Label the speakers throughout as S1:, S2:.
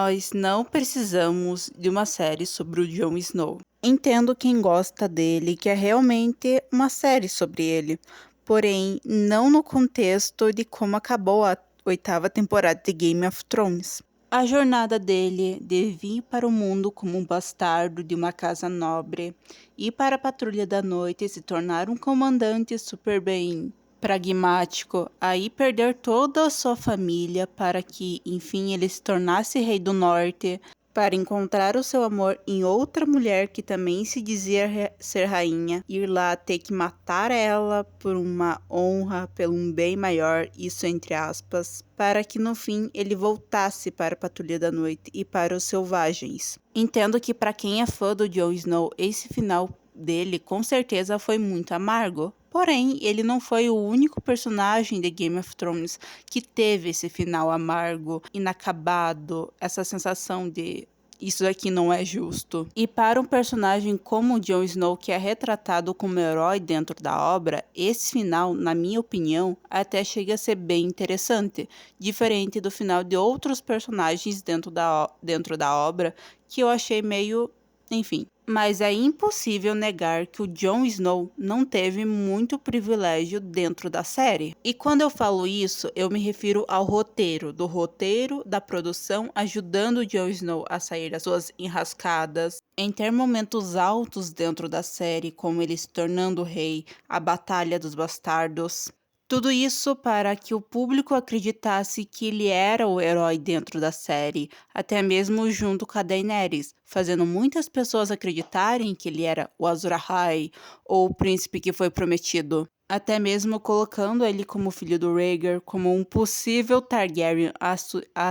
S1: Nós não precisamos de uma série sobre o Jon Snow. Entendo quem gosta dele, que é realmente uma série sobre ele, porém não no contexto de como acabou a 8ª temporada de Game of Thrones. A jornada dele de vir para o mundo como um bastardo de uma casa nobre, ir para a Patrulha da Noite e se tornar um comandante super bem pragmático, aí perder toda a sua família para que, enfim, ele se tornasse rei do norte, para encontrar o seu amor em outra mulher que também se dizia ser rainha, ir lá ter que matar ela por uma honra, pelo um bem maior, isso entre aspas, para que no fim ele voltasse para a Patrulha da Noite e para os selvagens. Entendo que para quem é fã do Jon Snow, esse final dele com certeza foi muito amargo. Porém, ele não foi o único personagem de Game of Thrones que teve esse final amargo, inacabado, essa sensação de isso aqui não é justo. E para um personagem como o Jon Snow, que é retratado como herói dentro da obra, esse final, na minha opinião, até chega a ser bem interessante, diferente do final de outros personagens dentro da obra, que eu achei meio, enfim. Mas é impossível negar que o Jon Snow não teve muito privilégio dentro da série. E quando eu falo isso, eu me refiro ao roteiro, da produção, ajudando o Jon Snow a sair das suas enrascadas, em ter momentos altos dentro da série, como ele se tornando rei, a Batalha dos Bastardos. Tudo isso para que o público acreditasse que ele era o herói dentro da série, até mesmo junto com a Daenerys, fazendo muitas pessoas acreditarem que ele era o Azor Ahai, ou o príncipe que foi prometido. Até mesmo colocando ele como filho do Rhaegar, como um possível Targaryen a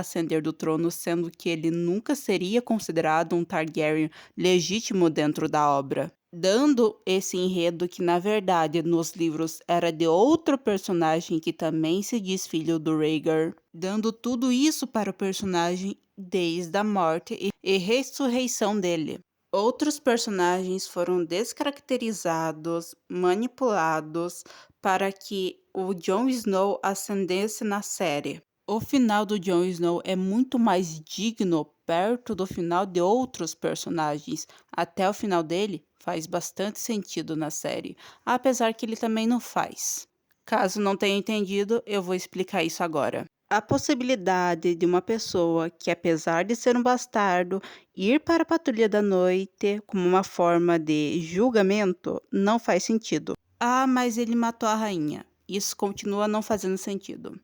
S1: ascender do trono, sendo que ele nunca seria considerado um Targaryen legítimo dentro da obra. Dando esse enredo que, na verdade, nos livros era de outro personagem que também se diz filho do Rhaegar, dando tudo isso para o personagem desde a morte e ressurreição dele. Outros personagens foram descaracterizados, manipulados para que o Jon Snow ascendesse na série. O final do Jon Snow é muito mais digno perto do final de outros personagens. Até o final dele faz bastante sentido na série, apesar que ele também não faz. Caso não tenha entendido, eu vou explicar isso agora. A possibilidade de uma pessoa que, apesar de ser um bastardo, ir para a Patrulha da Noite como uma forma de julgamento não faz sentido. Ah, mas ele matou a rainha. Isso continua não fazendo sentido.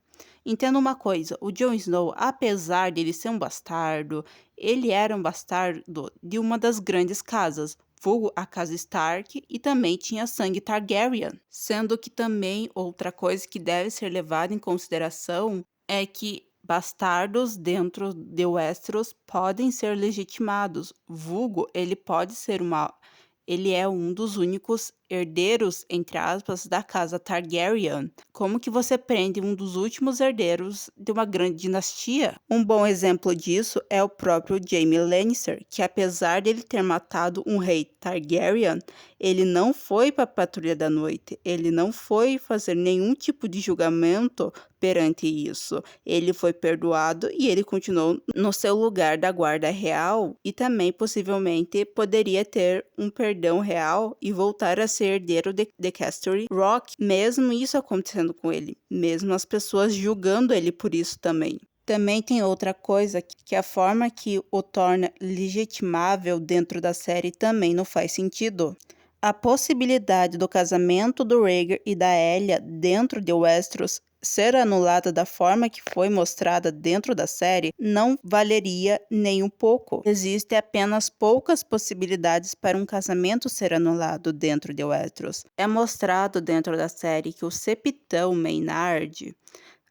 S1: Entenda uma coisa, o Jon Snow, apesar de ele ser um bastardo, ele era um bastardo de uma das grandes casas, vulgo a casa Stark, e também tinha sangue Targaryen. Sendo que também outra coisa que deve ser levada em consideração é que bastardos dentro de Westeros podem ser legitimados. Vulgo, ele é um dos únicos herdeiros, entre aspas, da casa Targaryen. Como que você prende um dos últimos herdeiros de uma grande dinastia? Um bom exemplo disso é o próprio Jaime Lannister, que apesar dele ter matado um rei Targaryen, ele não foi para a Patrulha da Noite, ele não foi fazer nenhum tipo de julgamento perante isso. Ele foi perdoado e ele continuou no seu lugar da guarda real e também possivelmente poderia ter um perdão real e voltar a ser herdeiro de Casterly Rock, mesmo isso acontecendo com ele, mesmo as pessoas julgando ele por isso também. Também tem outra coisa que a forma que o torna legitimável dentro da série também não faz sentido. A possibilidade do casamento do Rhaegar e da Elia dentro de Westeros ser anulada da forma que foi mostrada dentro da série não valeria nem um pouco. Existem apenas poucas possibilidades para um casamento ser anulado dentro de Westeros. É mostrado dentro da série que o Septão Maynard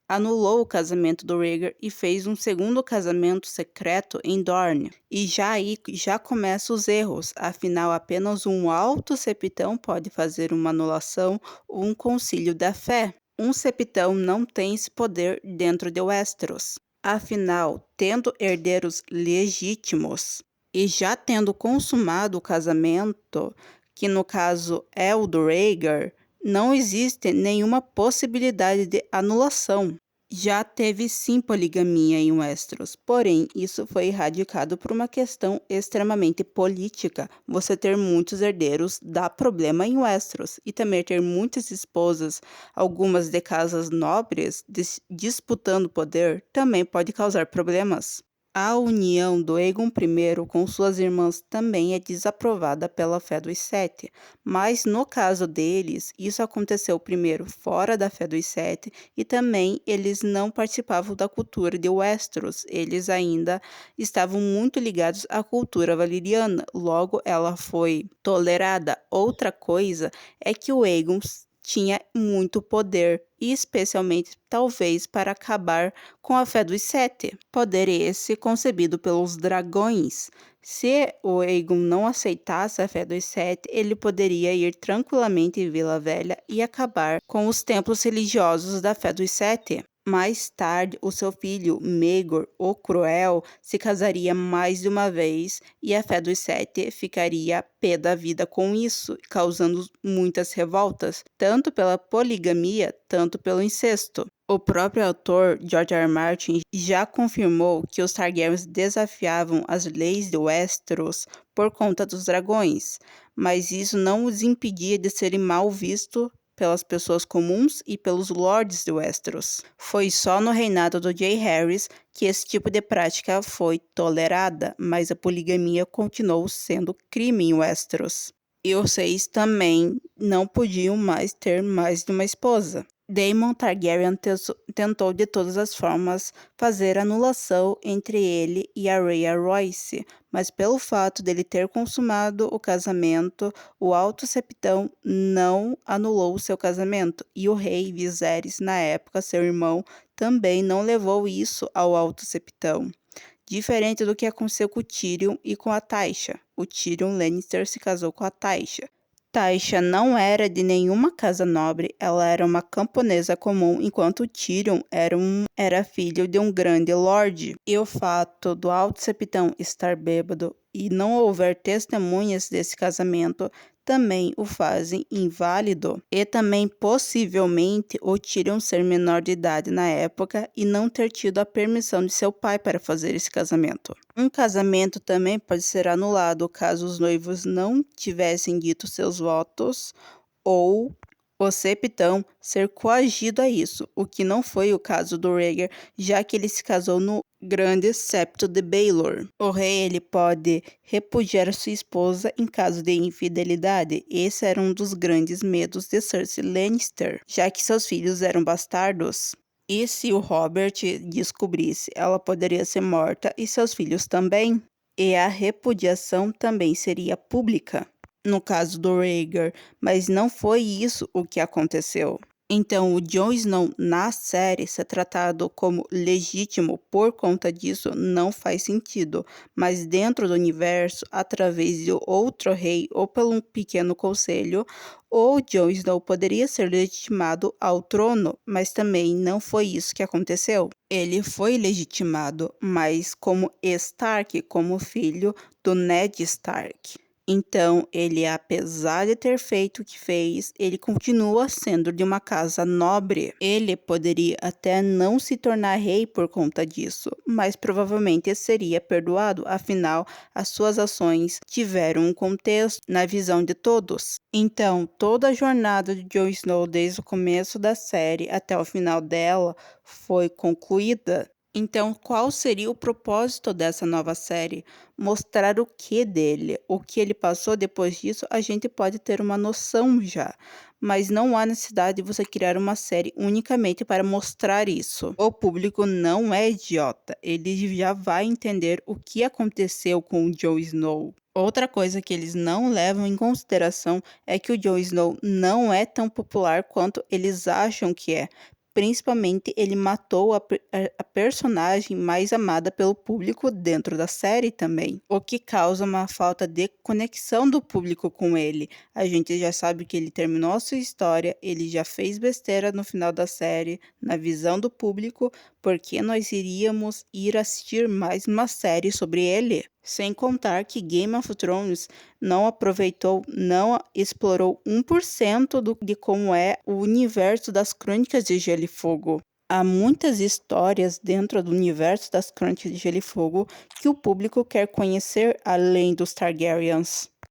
S1: anulou o casamento do Rhaegar e fez um segundo casamento secreto em Dorne. E já começam os erros, afinal apenas um alto septão pode fazer uma anulação ou um concílio da fé. Um septão não tem esse poder dentro de Westeros. Afinal, tendo herdeiros legítimos e já tendo consumado o casamento, que no caso é o do Rhaegar, não existe nenhuma possibilidade de anulação. Já teve sim poligamia em Westeros, porém isso foi erradicado por uma questão extremamente política. Você ter muitos herdeiros dá problema em Westeros, e também ter muitas esposas, algumas de casas nobres, disputando poder, também pode causar problemas. A união do Aegon I com suas irmãs também é desaprovada pela fé dos Sete, mas no caso deles, isso aconteceu primeiro fora da fé dos Sete e também eles não participavam da cultura de Westeros, eles ainda estavam muito ligados à cultura valeriana, logo ela foi tolerada. Outra coisa é que o Aegon tinha muito poder, e especialmente talvez para acabar com a fé dos Sete, poder esse concebido pelos dragões. Se o Aegon não aceitasse a fé dos Sete, ele poderia ir tranquilamente em Vila Velha e acabar com os templos religiosos da fé dos Sete. Mais tarde, o seu filho, Maegor, o Cruel, se casaria mais de uma vez e a fé dos Sete ficaria pé da vida com isso, causando muitas revoltas, tanto pela poligamia, tanto pelo incesto. O próprio autor, George R. R. Martin, já confirmou que os Targaryens desafiavam as leis de Westeros por conta dos dragões, mas isso não os impedia de serem mal vistos pelas pessoas comuns e pelos lords de Westeros. Foi só no reinado do Jay Harris que esse tipo de prática foi tolerada, mas a poligamia continuou sendo crime em Westeros. E os seis também não podiam mais ter mais de uma esposa. Daemon Targaryen tentou de todas as formas fazer anulação entre ele e a Rhea Royce, mas pelo fato dele ter consumado o casamento, o Alto Septão não anulou o seu casamento, e o rei Viserys, na época seu irmão, também não levou isso ao Alto Septão. Diferente do que aconteceu com o Tyrion e com a Tysha. O Tyrion Lannister se casou com a Tysha. Tysha não era de nenhuma casa nobre, ela era uma camponesa comum, enquanto o Tyrion era filho de um grande lorde. E o fato do Alto Septão estar bêbado e não houver testemunhas desse casamento também o fazem inválido. E também possivelmente o Tyrion ser menor de idade na época e não ter tido a permissão de seu pai para fazer esse casamento. Um casamento também pode ser anulado caso os noivos não tivessem dito seus votos ou o septão ser coagido a isso, o que não foi o caso do Rhaegar, já que ele se casou no Grande Septo de Baelor. O rei ele pode repudiar sua esposa em caso de infidelidade. Esse era um dos grandes medos de Cersei Lannister, já que seus filhos eram bastardos. E se o Robert descobrisse, ela poderia ser morta e seus filhos também. E a repudiação também seria pública, no caso do Rhaegar, mas não foi isso o que aconteceu. Então, o Jon Snow na série ser tratado como legítimo por conta disso não faz sentido, mas dentro do universo, através de outro rei ou por um pequeno conselho, o Jon Snow poderia ser legitimado ao trono, mas também não foi isso que aconteceu. Ele foi legitimado, mas como Stark, como filho do Ned Stark. Então, ele, apesar de ter feito o que fez, ele continua sendo de uma casa nobre. Ele poderia até não se tornar rei por conta disso, mas provavelmente seria perdoado, afinal, as suas ações tiveram um contexto na visão de todos. Então, toda a jornada de Jon Snow desde o começo da série até o final dela foi concluída. Então, qual seria o propósito dessa nova série? Mostrar o que dele? O que ele passou depois disso, a gente pode ter uma noção já. Mas não há necessidade de você criar uma série unicamente para mostrar isso. O público não é idiota. Ele já vai entender o que aconteceu com o Jon Snow. Outra coisa que eles não levam em consideração é que o Jon Snow não é tão popular quanto eles acham que é. Principalmente, ele matou a personagem mais amada pelo público dentro da série também, o que causa uma falta de conexão do público com ele. A gente já sabe que ele terminou a sua história, ele já fez besteira no final da série, na visão do público, porque nós iríamos ir assistir mais uma série sobre ele. Sem contar que Game of Thrones não aproveitou, não explorou 1% de como é o universo das Crônicas de Gelo e Fogo. Há muitas histórias dentro do universo das Crônicas de Gelo e Fogo que o público quer conhecer além dos Targaryens.